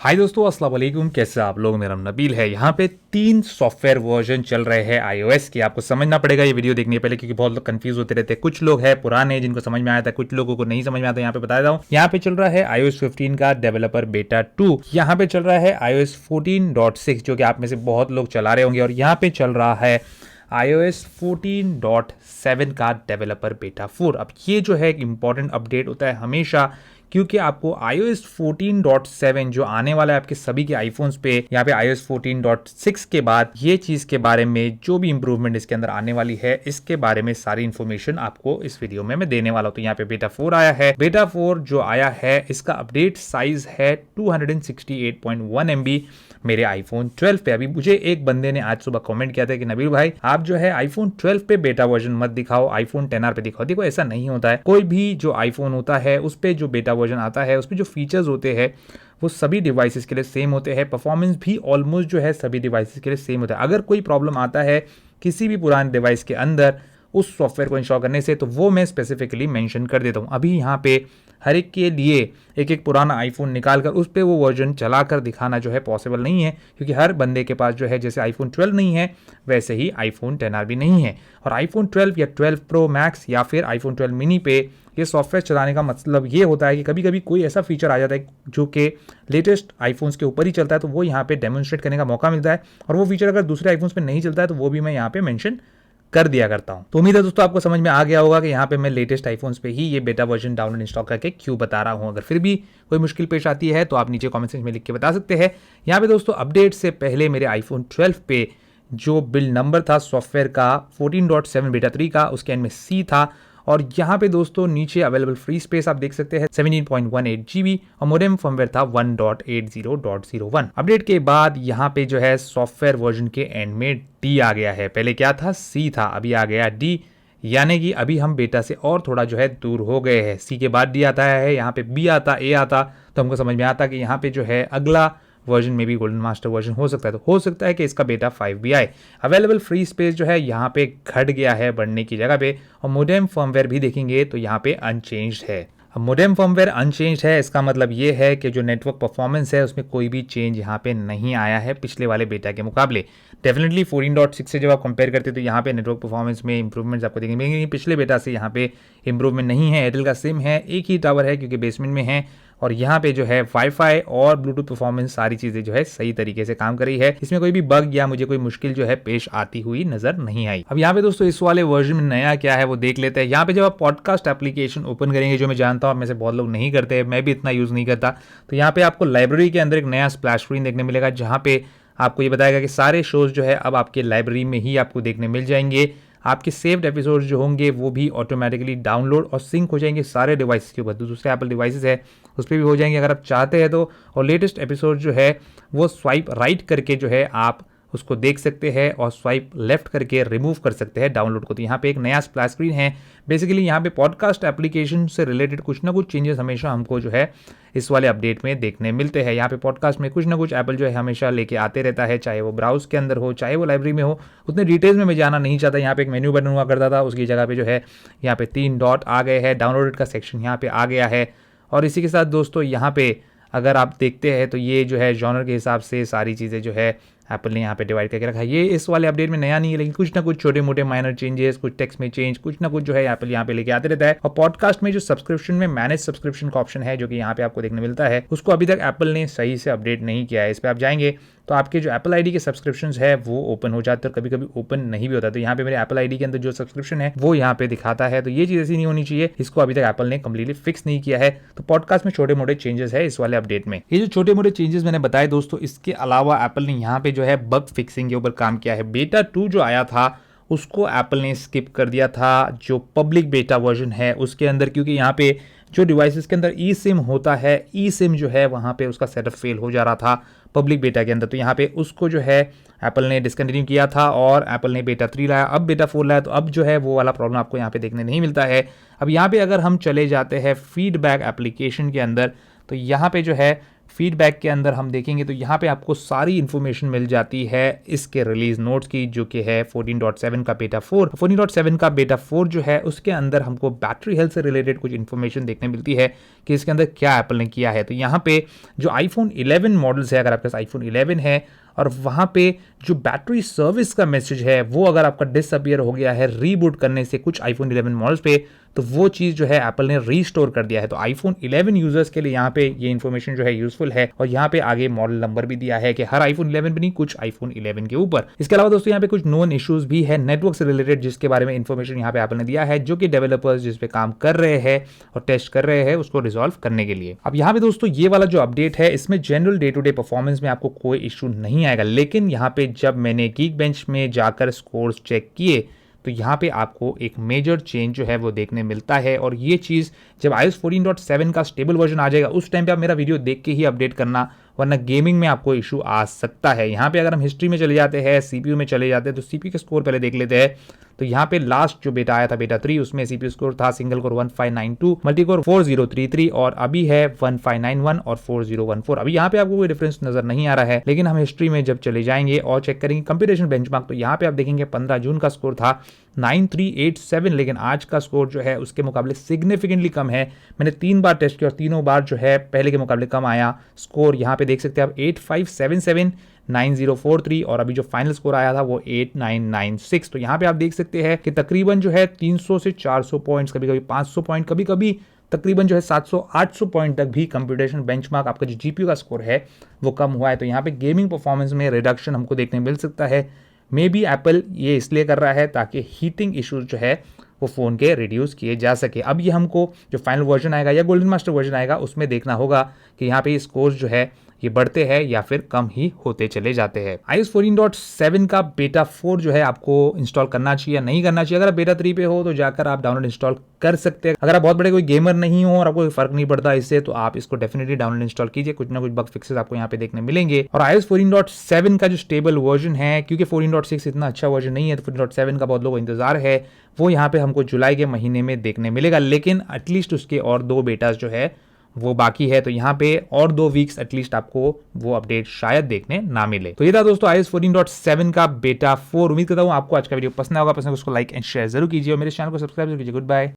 हाय दोस्तों, अस्सलाम वालेकुम। कैसे आप लोग? मेरा नाम नबील है। यहाँ पे 3 सॉफ्टवेयर वर्जन चल रहे हैं iOS के। आपको समझना पड़ेगा ये वीडियो देखने के पहले, क्योंकि बहुत लोग कंफ्यूज होते रहते हैं। कुछ लोग हैं पुराने जिनको समझ में आया था, कुछ लोगों को नहीं समझ में आता। यहाँ पे बता रहा हूँ, यहाँ पे चल रहा है iOS 15 का डेवलपर बेटा 2। यहाँ पे चल रहा है iOS 14.6 जो कि आप में से बहुत लोग चला रहे होंगे, और यहाँ पे चल रहा है iOS 14.7 का डेवलपर बेटा 4। अब ये जो है एक इंपॉर्टेंट अपडेट होता है हमेशा, क्योंकि आपको iOS 14.7 जो आने वाला है आपके सभी के आईफोन्स पे, यहाँ पे iOS 14.6 के बाद ये चीज के बारे में जो भी इंप्रूवमेंट इसके अंदर आने वाली है, इसके बारे में सारी इंफॉर्मेशन आपको इस वीडियो में मैं देने वाला हूँ। तो यहाँ पे बेटा 4 आया है। बेटा 4 जो आया है, इसका अपडेट साइज है 268.1 MB मेरे आईफोन 12 पे। अभी मुझे एक बंदे ने आज सुबह कमेंट किया था कि नबील भाई, आप जो है आईफोन 12 पे बेटा वर्जन मत दिखाओ, आईफोन 10R पे दिखाओ। देखो, ऐसा नहीं होता है। कोई भी जो आईफोन होता है उस पे जो बेटा वर्जन आता है, उसमें जो फीचर्स होते हैं वो सभी डिवाइसेस के लिए सेम होते हैं। परफॉर्मेंस भी ऑलमोस्ट जो है सभी डिवाइसेस के लिए सेम होता है। अगर कोई प्रॉब्लम आता है किसी भी पुराने डिवाइस के अंदर उस सॉफ्टवेयर को इंस्टॉल करने से, तो वो मैं स्पेसिफिकली मेंशन कर देता हूँ। अभी यहाँ पे हर एक के लिए एक एक पुराना आईफोन निकाल कर उस पर वो वर्जन चला कर दिखाना जो है पॉसिबल नहीं है, क्योंकि हर बंदे के पास जो है, जैसे आईफोन 12 नहीं है वैसे ही आईफोन 10R भी नहीं है। और आईफोन 12 या 12 प्रो मैक्स या फिर आईफोन 12 मिनी पे ये सॉफ्टवेयर चलाने का मतलब ये होता है कि कभी कभी कोई ऐसा फीचर आ जाता है जो कि लेटेस्ट आईफोन्स के ऊपर ही चलता है, तो वो यहाँ पे डेमोन्स्ट्रेट करने का मौका मिलता है। और वो फीचर अगर दूसरे आईफोन्स पे नहीं चलता है तो वो भी मैं यहाँ पे मेंशन कर दिया करता हूं। तो उम्मीद है दोस्तों आपको समझ में आ गया होगा कि यहाँ पे मैं लेटेस्ट आईफोन्स पे ही ये बेटा वर्जन डाउनलोड इंस्टॉल करके क्यों बता रहा हूं। अगर फिर भी कोई मुश्किल पेश आती है तो आप नीचे कमेंट सेक्शन में लिख के बता सकते हैं। यहाँ पे दोस्तों अपडेट से पहले मेरे आईफोन 12 पे जो बिल्ड नंबर था सॉफ्टवेयर का 14.7 बेटा 3 का, उसके एंड में C था। और यहाँ पे दोस्तों नीचे अवेलेबल फ्री स्पेस आप देख सकते हैं 17.18 GB, और मोडेम फर्मवेयर था 1.80.01। अपडेट के बाद यहाँ पे जो है सॉफ्टवेयर वर्जन के एंड में D आ गया है। पहले क्या था? C था, अभी आ गया D, यानी कि अभी हम बेटा से और थोड़ा जो है दूर हो गए हैं। C के बाद D आता है, यहाँ पे B आता, A आता, तो हमको समझ में आता कि यहाँ पे जो है अगला वर्जन में भी गोल्डन मास्टर वर्जन हो सकता है। तो हो सकता है कि इसका बेटा 5 भी आए। अवेलेबल फ्री स्पेस जो है यहाँ पे घट गया है बढ़ने की जगह पे, और मोडेम फर्मवेयर भी देखेंगे तो यहाँ पे अनचेंज्ड है। अब मोडेम फर्मवेयर अनचेंज्ड है, इसका मतलब ये है कि जो नेटवर्क परफॉर्मेंस है उसमें कोई भी चेंज यहाँ पे नहीं आया है पिछले वाले बेटा के मुकाबले। डेफिनेटली 14.6 से जब आप कंपेयर करते हैं तो यहाँ पे नेटवर्क परफॉर्मेंस में इंप्रूवमेंट्स आपको देखने मिलेंगे। पिछले बेटा से यहाँ पे इंप्रूवमेंट नहीं है। एयरटेल का सिम है, एक ही टावर है क्योंकि बेसमेंट में है, और यहाँ पे जो है वाईफाई और ब्लूटूथ परफॉर्मेंस सारी चीजें जो है सही तरीके से काम कर रही है। इसमें कोई भी बग या मुझे कोई मुश्किल जो है पेश आती हुई नजर नहीं आई। अब यहाँ पे दोस्तों इस वाले वर्जन में नया क्या है वो देख लेते हैं। यहाँ पे जब आप पॉडकास्ट एप्लीकेशन ओपन करेंगे, जो मैं जानता हूँ आप में से बहुत लोग नहीं करते, मैं भी इतना यूज नहीं करता, तो यहाँ पे आपको लाइब्रेरी के अंदर एक नया स्प्लैश स्क्रीन देखने मिलेगा, जहाँ पे आपको ये बताएगा कि सारे शोज जो है अब आपके लाइब्रेरी में ही आपको देखने मिल जाएंगे। आपके सेव्ड एपिसोड्स जो होंगे वो भी ऑटोमेटिकली डाउनलोड और सिंक हो जाएंगे सारे डिवाइसेस के ऊपर। दूसरे एप्पल डिवाइसेस है उस पर भी हो जाएंगे अगर आप चाहते हैं तो। और लेटेस्ट एपिसोड जो है वो स्वाइप राइट करके जो है आप उसको देख सकते हैं, और स्वाइप लेफ्ट करके रिमूव कर सकते हैं डाउनलोड को। तो यहाँ पे एक नया स्प्लैश स्क्रीन है। बेसिकली यहाँ पे पॉडकास्ट एप्लीकेशन से रिलेटेड कुछ ना कुछ चेंजेस हमेशा हमको जो है इस वाले अपडेट में देखने मिलते हैं। यहाँ पे पॉडकास्ट में कुछ ना कुछ एप्पल जो है हमेशा लेके आते रहता है, चाहे वो ब्राउज के अंदर हो चाहे वो लाइब्रेरी में हो। उतने डिटेल्स में मैं जाना नहीं चाहता। यहाँ पे एक मेन्यू बटन हुआ करता था, उसकी जगह पे जो है यहाँ पे 3 डॉट आ गए हैं, डाउनलोडेड का सेक्शन यहाँ पे आ गया है। और इसी के साथ दोस्तों यहाँ पे अगर आप देखते हैं तो ये जो है जॉनर के हिसाब से सारी चीज़ें जो है एप्पल ने यहाँ पे डिवाइड करके रखा है। ये इस वाले अपडेट में नया नहीं है, लेकिन कुछ ना कुछ छोटे मोटे माइनर चेंजेस, कुछ टेक्स्ट में चेंज, कुछ ना कुछ जो है एप्पल यहाँ पे लेके आते रहता है। और पॉडकास्ट में जो सब्सक्रिप्शन में मैनेज सब्सक्रिप्शन का ऑप्शन है जो कि यहाँ पे आपको देखने मिलता है, उसको अभी तक एप्पल ने सही से अपडेट नहीं किया है। इस पर आप जाएंगे तो आपके जो एप्पल आईडी के सब्सक्रिप्शन है वो ओपन हो जाते हैं, और कभी कभी ओपन नहीं भी होता। तो यहाँ पे मेरे एप्पल आईडी के अंदर जो सब्सक्रिप्शन है वो यहाँ पे दिखाता है। तो ये चीज ऐसी नहीं होनी चाहिए, इसको अभी तक एप्पल ने कंप्लीटली फिक्स नहीं किया है। तो पॉडकास्ट में छोटे मोटे चेंजेस है इस वाले अपडेट में। ये जो छोटे मोटे चेंजेस मैंने बताए दोस्तों, इसके अलावा एप्पल ने यहाँ पे जो है बग फिक्सिंग के ऊपर काम किया है। बेटा 2 जो आया था उसको एप्पल ने स्किप कर दिया था जो पब्लिक बेटा वर्जन है उसके अंदर, क्योंकि यहाँ पे जो डिवाइसेस के अंदर ई सिम होता है, ई सिम जो है वहाँ पे उसका सेटअप फेल हो जा रहा था पब्लिक बेटा के अंदर। तो यहाँ पे उसको जो है एप्पल ने डिसकंटिन्यू किया था, और एप्पल ने बेटा 3 लाया, अब बेटा 4 लाया। तो अब जो है वो वाला प्रॉब्लम आपको यहाँ पे देखने नहीं मिलता है। अब यहाँ पे अगर हम चले जाते हैं फीडबैक एप्लीकेशन के अंदर, तो यहाँ पे जो है फीडबैक के अंदर हम देखेंगे तो यहाँ पे आपको सारी इन्फॉर्मेशन मिल जाती है इसके रिलीज नोट्स की, जो कि है 14.7 का बेटा 4। 14.7 का बेटा 4 जो है उसके अंदर हमको बैटरी हेल्थ से रिलेटेड कुछ इन्फॉर्मेशन देखने मिलती है कि इसके अंदर क्या एप्पल ने किया है। तो यहाँ पे जो आईफोन 11 मॉडल्स है, अगर आपके पास आईफोन 11 है और वहां पे जो बैटरी सर्विस का मैसेज है वो अगर आपका डिसअपियर हो गया है रीबूट करने से कुछ आईफोन 11 मॉडल्स पे, तो वो चीज जो है एप्पल ने रीस्टोर कर दिया है। तो आईफोन 11 यूजर्स के लिए यहाँ पे ये इन्फॉर्मेशन जो है यूजफुल है। और यहाँ पे आगे मॉडल नंबर भी दिया है कि हर आईफोन 11 पे नहीं, कुछ आईफोन 11 के ऊपर। इसके अलावा दोस्तों यहाँ पे कुछ नोन इश्यूज भी है नेटवर्क से रिलेटेड, जिसके बारे में इन्फॉर्मेशन यहाँ पे एप्पल ने दिया है, जो कि डेवलपर्स जिस पे काम कर रहे हैं और टेस्ट कर रहे हैं उसको रिजॉल्व करने के लिए। अब यहाँ पे दोस्तों ये वाला जो अपडेट है इसमें general day to day performance में आपको कोई इशू नहीं आएगा, लेकिन यहाँ पे जब मैंने Geekbench में जाकर स्कोर्स चेक किए तो यहाँ पे आपको एक मेजर चेंज जो है वो देखने मिलता है। और ये चीज़ जब iOS 14.7 का स्टेबल वर्जन आ जाएगा उस टाइम पे आप मेरा वीडियो देख के ही अपडेट करना, वरना गेमिंग में आपको इशू आ सकता है। यहाँ पे अगर हम हिस्ट्री में चले जाते हैं, सीपीयू में चले जाते हैं, तो सीपीयू के स्कोर पहले देख लेते हैं। तो यहाँ पे लास्ट जो बेटा आया था बेटा 3, उसमें सीपीयू स्कोर था सिंगल कोर 1592, मल्टी कोर 4033 और अभी है 1591 और 4014। अभी यहाँ पे आपको कोई डिफरेंस नजर नहीं आ रहा है, लेकिन हम हिस्ट्री में जब चले जाएंगे और चेक करेंगे कंप्यूटेशन बेंचमार्क, तो यहाँ पे आप देखेंगे 15 जून का स्कोर था 9387, लेकिन आज का स्कोर जो है उसके मुकाबले सिग्निफिकेंटली कम है। मैंने 3 बार टेस्ट किया और तीनों बार जो है पहले के मुकाबले कम आया स्कोर। यहाँ पे देख सकते हैं आप 8577, 9043 और अभी जो फाइनल स्कोर आया था वो 8996। तो यहाँ पे आप देख सकते हैं कि तकरीबन जो है 300 से 400 पॉइंट्स, कभी कभी 500 पॉइंट, कभी कभी तकरीबन जो है 700-800 पॉइंट तक भी कंप्यूटेशन बेंचमार्क आपका जो जीपीयू का स्कोर है वो कम हुआ है। तो यहाँ पे गेमिंग परफॉर्मेंस में रिडक्शन हमको देखने मिल सकता है। मे बी एप्पल ये इसलिए कर रहा है ताकि हीटिंग इश्यूज जो है वो फ़ोन के रिड्यूस किए जा सके। अब ये हमको जो फाइनल वर्जन आएगा या गोल्डन मास्टर वर्जन आएगा उसमें देखना होगा कि यहाँ पे स्कोर्स जो है ये बढ़ते हैं या फिर कम ही होते चले जाते हैं। iOS 14.7 का बेटा 4 जो है आपको इंस्टॉल करना चाहिए या नहीं करना चाहिए। अगर आप बेटा 3 पे हो तो जाकर आप डाउनलोड इंस्टॉल कर सकते हैं। अगर आप बहुत बड़े कोई गेमर नहीं हो और आपको कोई फर्क नहीं पड़ता इससे, तो आप इसको डेफिनेटली डाउनलोड इंस्टॉल कीजिए। कुछ ना कुछ बग फिक्सेस आपको यहाँ पे देखने मिलेंगे। और iOS 14.7 का जो स्टेबल वर्जन है, क्योंकि 14.6 इतना अच्छा वर्जन नहीं है, तो 14.7 का बहुत लोगों को इंतजार है, वो यहाँ पे हमको जुलाई के महीने में देखने मिलेगा। लेकिन एटलीस्ट उसके और 2 बेटास जो है वो बाकी है, तो यहाँ पे और 2 वीक्स एटलीस्ट आपको वो अपडेट शायद देखने ना मिले। तो ये था दोस्तों iOS 14.7 का बेटा 4। उम्मीद करता हूँ आपको आज का वीडियो पसंद आएगा। पसंद उसको लाइक एंड शेयर जरूर कीजिए और मेरे चैनल को सब्सक्राइब जरूर कीजिए। Good bye.